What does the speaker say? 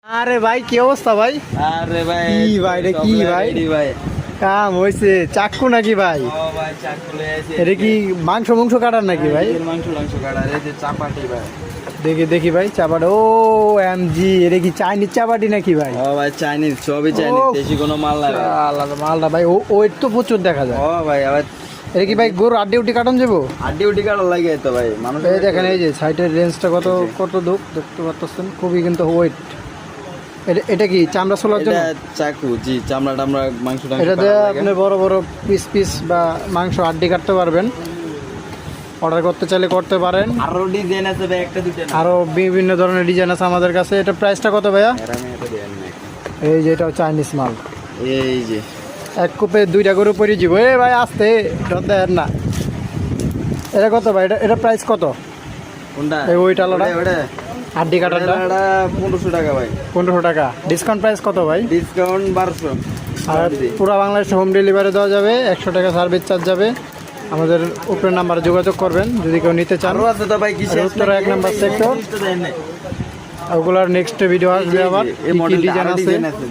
আরে ভাই কি অবস্থা ভাই? আরে ভাই কি ভাই রে, কি ভাই? ভাই কাম হয়েছে চাক্কু নাকি ভাই? ও ভাই চাকু লয়ে আইছি। এটা কি মাংস মাংস কাটার নাকি ভাই? মাংস কাটা রে যে চাপাটি ভাই। দেখি দেখি ভাই চাপাটি। ও এমজি, এটা কি চাইনিজ চাপাটি নাকি ভাই? ও ভাই চাইনিজ, সবই চাইনিজ, ও, দেশি কোনো মাল না ভাই। আলাদা মালটা ভাই, ওয়েট তো প্রচুর দেখা যায়। ও ভাই আবার এটা কি ভাই গরু আড্ডি উড্ডি কাটন যাবো? আড্ডি উড্ডি কাটা লাগে তো ভাই মানুষ। এই দেখেন, এই যে সাইডের রেঞ্জটা কত কত দুঃখ দেখতে পাচ্ছেন, খুবই কিন্তু ওয়েট। এটা কি চামড়া ছোলার এটা জন্য? চাকু, জি চামড়া টামড়া মাংস টাংস এটা কাটা দিয়ে লাগে। আপনি বড় বড় পিস পিস বা মাংস আড্ডি কাটতে পারবেন। অর্ডার করতে চাইলে করতে পারেন। আরো ডিজাইন আছে ভাই, একটা দুইটা না। আরো বিভিন্ন ধরনের ডিজাইন আছে আমাদের কাছে। এটা প্রাইসটা কত ভাইয়া? এর আমি এটা দেন না। এই যে এটাও চাইনিজ মাল। এই যে এক কুপে দুইটা গরু পরে যাব। এ ভাই আসতে দেন না। এটা কত ভাই? এটা প্রাইস কত? কোনটা? এই ওইটা আলাদা? ওটা আড্ডি কাটারটা এটা 1500 টাকা ভাই। 1500 টাকা। ডিসকাউন্ট প্রাইস কত ভাই? ডিসকাউন্ট 1200। আর পুরো বাংলাদেশে হোম ডেলিভারি দেওয়া যাবে, 100 টাকা সার্ভিস চার্জ যাবে। আমাদের উপরের নাম্বারে যোগাযোগ করবেন যদি কেউ নিতে চান। আরো আছে তো ভাই, কি শেষ উত্তরা 1 নাম্বার সেক্টর। ওগুলার নেক্সট ভিডিও আসবে আবার, এই কি মডেলটা ডিজাইন আরো আছে। ডিজাইন আছে।